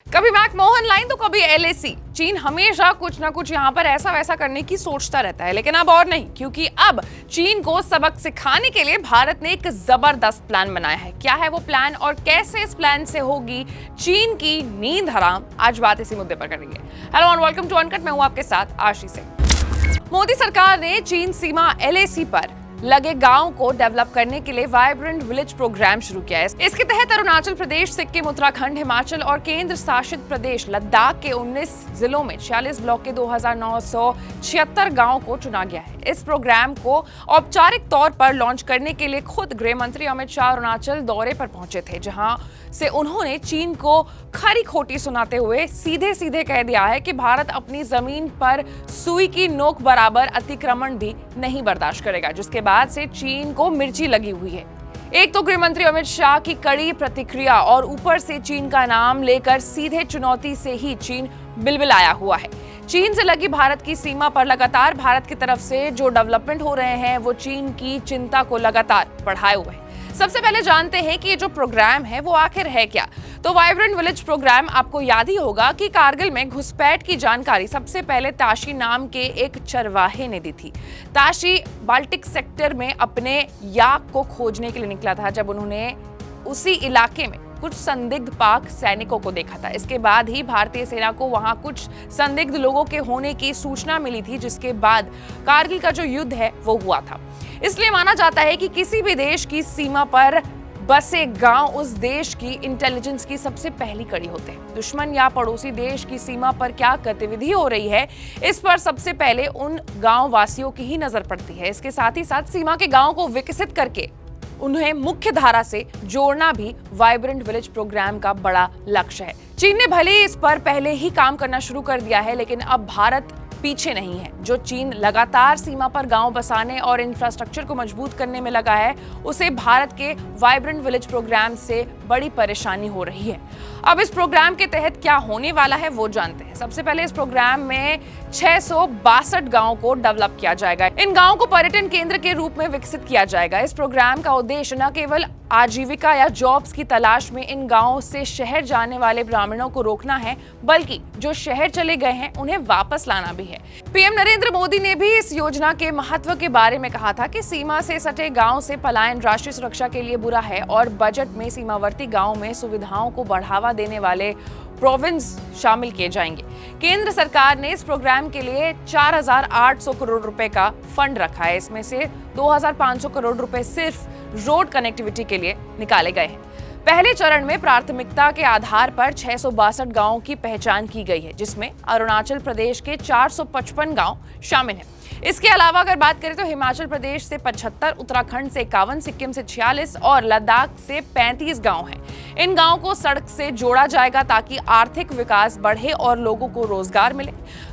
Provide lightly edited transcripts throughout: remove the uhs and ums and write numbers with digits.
कभी McMahon line तो कभी एलएसी। चीन हमेशा कुछ ना कुछ यहाँ पर ऐसा वैसा करने की सोचता रहता है, लेकिन अब और नहीं, क्योंकि अब चीन को सबक सिखाने के लिए भारत ने एक जबरदस्त प्लान बनाया है। क्या है वो प्लान और कैसे इस प्लान से होगी चीन की नींद हराम, आज बात इसी मुद्दे पर करेंगे। Hello and welcome to Uncut, मैं हूं आपके साथ आशी सिंह। मोदी सरकार ने चीन सीमा एलएसी पर लगे गांव को डेवलप करने के लिए वाइब्रेंट विलेज प्रोग्राम शुरू किया है। इसके तहत अरुणाचल प्रदेश, सिक्किम, उत्तराखंड, हिमाचल और केंद्र शासित प्रदेश लद्दाख के 19 जिलों में 46 ब्लॉक के 2976 गांवों को चुना गया है। इस प्रोग्राम को औपचारिक तौर पर लॉन्च करने के लिए खुद गृह मंत्री अमित शाह अरुणाचल दौरे पर पहुंचे थे, जहां से उन्होंने चीन को खरी खोटी सुनाते हुए सीधे सीधे कह दिया है कि भारत अपनी जमीन पर सुई की नोक बराबर अतिक्रमण भी नहीं बर्दाश्त करेगा, जिसके बाद से चीन को मिर्ची लगी हुई है। एक तो गृह मंत्री अमित शाह की कड़ी प्रतिक्रिया और ऊपर से चीन का नाम लेकर सीधे चुनौती से ही चीन बिलबिलाया हुआ है। चीन से लगी भारत की सीमा पर लगातार भारत की तरफ से जो डेवलपमेंट हो रहे हैं वो चीन की चिंता को लगातार बढ़ाए हुए हैं। सबसे पहले जानते हैं कि ये जो प्रोग्राम है वो आखिर है क्या। तो वाइब्रेंट विलेज प्रोग्राम, आपको याद ही होगा कि कारगिल में घुसपैठ की जानकारी सबसे पहले ताशी नाम के एक चरवाहे ने दी थी। ताशी बाल्टिक सेक्टर में अपने याक को खोजने के लिए निकला था जब उन्होंने उसी इलाके में कुछ संदिग्ध पाक सैनिकों को देखा था। इसके बाद ही भारतीय सेना को वहां कुछ संदिग्ध लोगों के होने की सूचना मिली थी, जिसके बाद कारगिल का जो युद्ध है वो हुआ था। इसलिए माना जाता है कि किसी भी देश की सीमा पर बसे गांव उस देश की इंटेलिजेंस की सबसे पहली कड़ी होते हैं। दुश्मन या पड़ोसी देश की सीमा पर क्या गतिविधि हो रही है, इस पर सबसे पहले उन गांव वासियों की ही नजर पड़ती है। इसके साथ ही साथ सीमा के गांव को विकसित करके उन्हें मुख्य धारा से जोड़ना भी वाइब्रेंट विलेज प्रोग्राम का बड़ा लक्ष्य है। चीन ने भले ही इस पर पहले ही काम करना शुरू कर दिया है, लेकिन अब भारत पीछे नहीं है। जो चीन लगातार सीमा पर गांव बसाने और इंफ्रास्ट्रक्चर को मजबूत करने में लगा है, उसे भारत के वाइब्रेंट विलेज प्रोग्राम से बड़ी परेशानी हो रही है। अब इस प्रोग्राम के तहत क्या होने वाला है वो जानते हैं। सबसे पहले इस प्रोग्राम में 662 गांवों को डेवलप किया जाएगा। इन गांवों को पर्यटन केंद्र के रूप में विकसित किया जाएगा। इस प्रोग्राम का उद्देश्य न केवल आजीविका या जॉब्स की तलाश में इन गांवों से शहर जाने वाले ग्रामीणों को रोकना है, बल्कि जो शहर चले गए हैं उन्हें वापस लाना भी है। पीएम नरेंद्र मोदी ने भी इस योजना के महत्व के बारे में कहा था कि सीमा से सटे गांव से पलायन राष्ट्रीय सुरक्षा के लिए बुरा है और बजट में सीमावर्ती गांव में सुविधाओं को बढ़ावा देने वाले प्रोविंस शामिल किए जाएंगे। केंद्र सरकार ने इस प्रोग्राम के लिए 4,800 करोड़ रुपए का फंड रखा है। इसमें से 2,500 करोड़ रुपए सिर्फ रोड कनेक्टिविटी के लिए निकाले गए हैं। पहले चरण में प्राथमिकता के आधार पर 662 गांवों की पहचान की गई है, जिसमें अरुणाचल प्रदेश के 455 गांव शामिल हैं। इसके अलावा अगर बात करें तो हिमाचल प्रदेश से 75, उत्तराखंड से 51, सिक्किम से 46 और लद्दाख से 35 गांव हैं। इन गांवों को सड़क से जोड़ा जाएगा ताकि आर्थिक विकास बढ़े और लोगों को रोजगार मिले।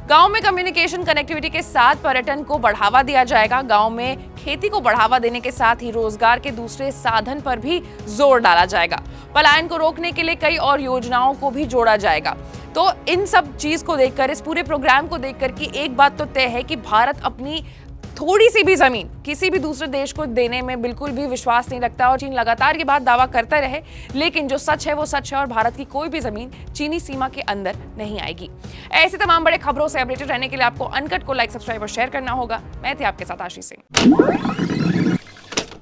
गांव में कम्युनिकेशन कनेक्टिविटी के साथ पर्यटन को बढ़ावा दिया जाएगा। गांव में खेती को बढ़ावा देने के साथ ही रोजगार के दूसरे साधन पर भी जोर डाला जाएगा। पलायन को रोकने के लिए कई और योजनाओं को भी जोड़ा जाएगा। तो इन सब चीज को देखकर, इस पूरे प्रोग्राम को देखकर कि एक बात तो तय है कि भारत अपनी थोड़ी सी भी जमीन किसी भी दूसरे देश को देने में बिल्कुल भी विश्वास नहीं रखता और चीन लगातार ये बात दावा करता रहे, लेकिन जो सच है वो सच है और भारत की कोई भी जमीन चीनी सीमा के अंदर नहीं आएगी। ऐसे तमाम बड़े खबरों से अपडेटेड रहने के लिए आपको अनकट को लाइक, सब्सक्राइब और शेयर करना होगा। मैं थी आपके साथ आशी सिंह।